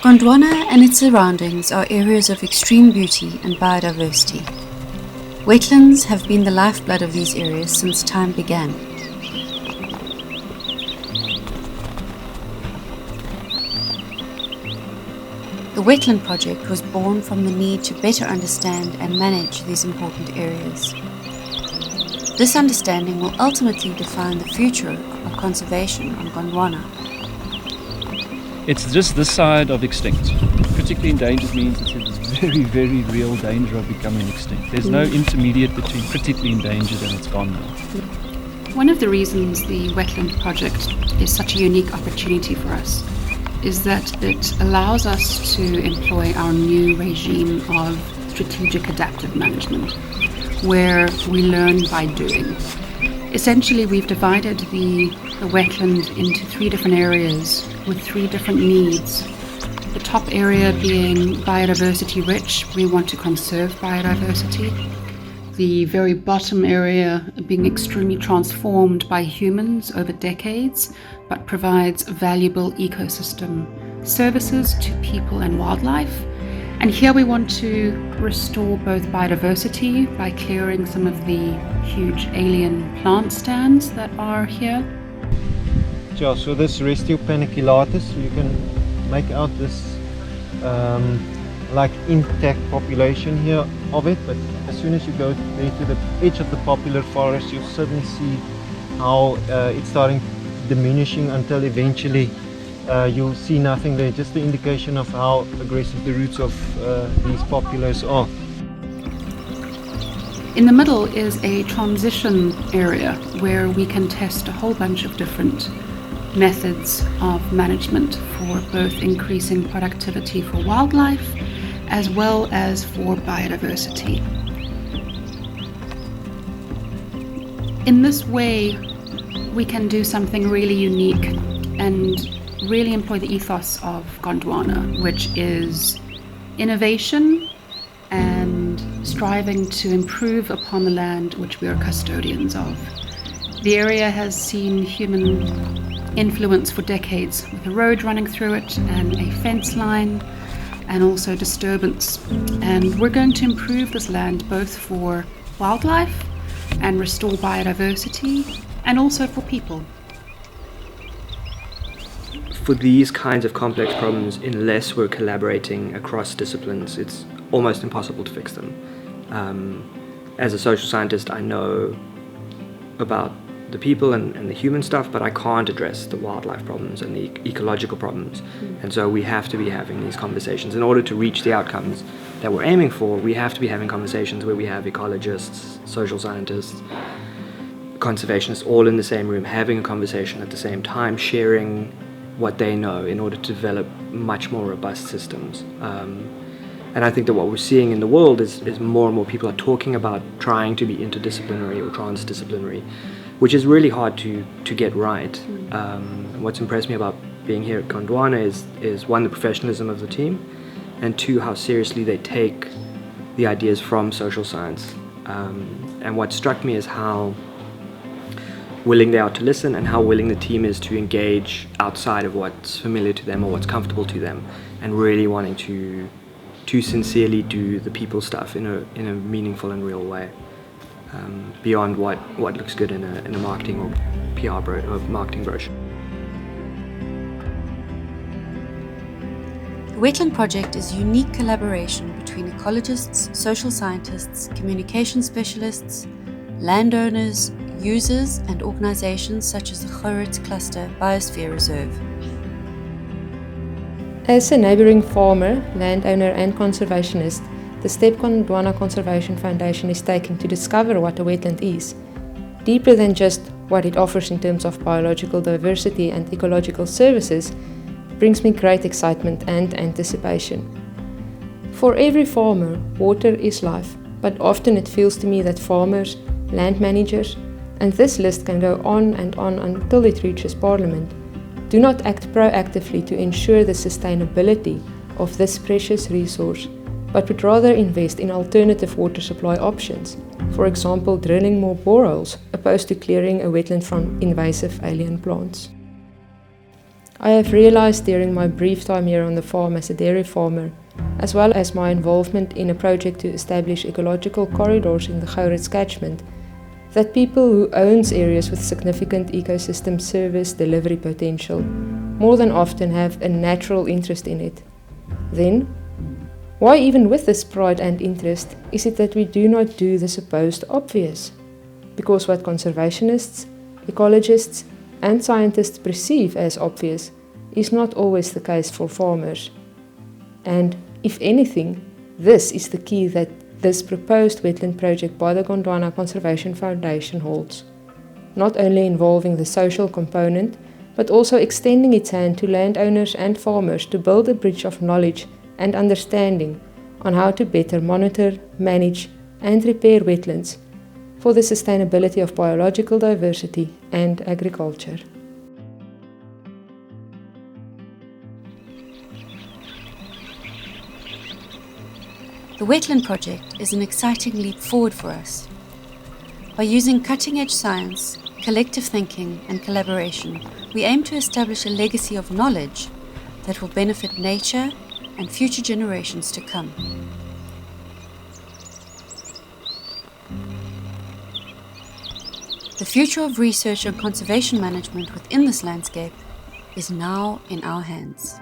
Gondwana and its surroundings are areas of extreme beauty and biodiversity. Wetlands have been the lifeblood of these areas since time began. The Wetland project was born from the need to better understand and manage these important areas. This understanding will ultimately define the future of conservation on Gondwana. It's just this side of extinct. Critically endangered means it's in very, very real danger of becoming extinct. There's no intermediate between critically endangered and it's gone now. One of the reasons the Wetland project is such a unique opportunity for us is that it allows us to employ our new regime of strategic adaptive management, where we learn by doing. Essentially, we've divided the wetland into 3 different areas with 3 different needs. The top area being biodiversity rich, we want to conserve biodiversity. The very bottom area being extremely transformed by humans over decades, but provides valuable ecosystem services to people and wildlife. And here we want to restore both biodiversity by clearing some of the huge alien plant stands that are here. Yeah, so this Restio paniculatus, you can make out this like intact population here of it, but as soon as you go there to the edge of the popular forest, you'll suddenly see how it's starting diminishing until eventually you'll see nothing there, just the indication of how aggressive the roots of these populars are. In the middle is a transition area where we can test a whole bunch of different methods of management for both increasing productivity for wildlife as well as for biodiversity. In this way, we can do something really unique and really employ the ethos of Gondwana, which is innovation and striving to improve upon the land which we are custodians of. The area has seen human influence for decades, with a road running through it and a fence line and also disturbance. And we're going to improve this land both for wildlife and restore biodiversity and also for people. For these kinds of complex problems, unless we're collaborating across disciplines, it's almost impossible to fix them. As a social scientist, I know about the people and the human stuff, but I can't address the wildlife problems and the ecological problems. And so we have to be having these conversations. In order to reach the outcomes that we're aiming for, we have to be having conversations where we have ecologists, social scientists, conservationists all in the same room, having a conversation at the same time, sharing what they know in order to develop much more robust systems. And I think that what we're seeing in the world is more and more people are talking about trying to be interdisciplinary or transdisciplinary, which is really hard to get right. What's impressed me about being here at Gondwana is one, the professionalism of the team, and 2, how seriously they take the ideas from social science. And what struck me is how willing they are to listen and how willing the team is to engage outside of what's familiar to them or what's comfortable to them, and really wanting to sincerely do the people stuff in a meaningful and real way, beyond what looks good in a marketing or PR or marketing brochure. The Wetland project is a unique collaboration between ecologists, social scientists, communication specialists, landowners, users and organizations such as the Gerrit Cluster Biosphere Reserve. As a neighboring farmer, landowner and conservationist, the step Gondwana Conservation Foundation is taking to discover what a wetland is, deeper than just what it offers in terms of biological diversity and ecological services, brings me great excitement and anticipation. For every farmer, water is life, but often it feels to me that farmers, land managers, and this list can go on and on until it reaches Parliament, do not act proactively to ensure the sustainability of this precious resource, but would rather invest in alternative water supply options, for example drilling more boreholes opposed to clearing a wetland from invasive alien plants. I have realized during my brief time here on the farm as a dairy farmer, as well as my involvement in a project to establish ecological corridors in the Gourits catchment, that people who owns areas with significant ecosystem service delivery potential more than often have a natural interest in it. Then, why even with this pride and interest is it that we do not do the supposed obvious? Because what conservationists, ecologists and scientists perceive as obvious is not always the case for farmers. And if anything, this is the key that this proposed wetland project by the Gondwana Conservation Foundation holds, not only involving the social component, but also extending its hand to landowners and farmers to build a bridge of knowledge and understanding on how to better monitor, manage and repair wetlands for the sustainability of biological diversity and agriculture. The Wetland Project is an exciting leap forward for us. By using cutting-edge science, collective thinking and collaboration, we aim to establish a legacy of knowledge that will benefit nature and future generations to come. The future of research and conservation management within this landscape is now in our hands.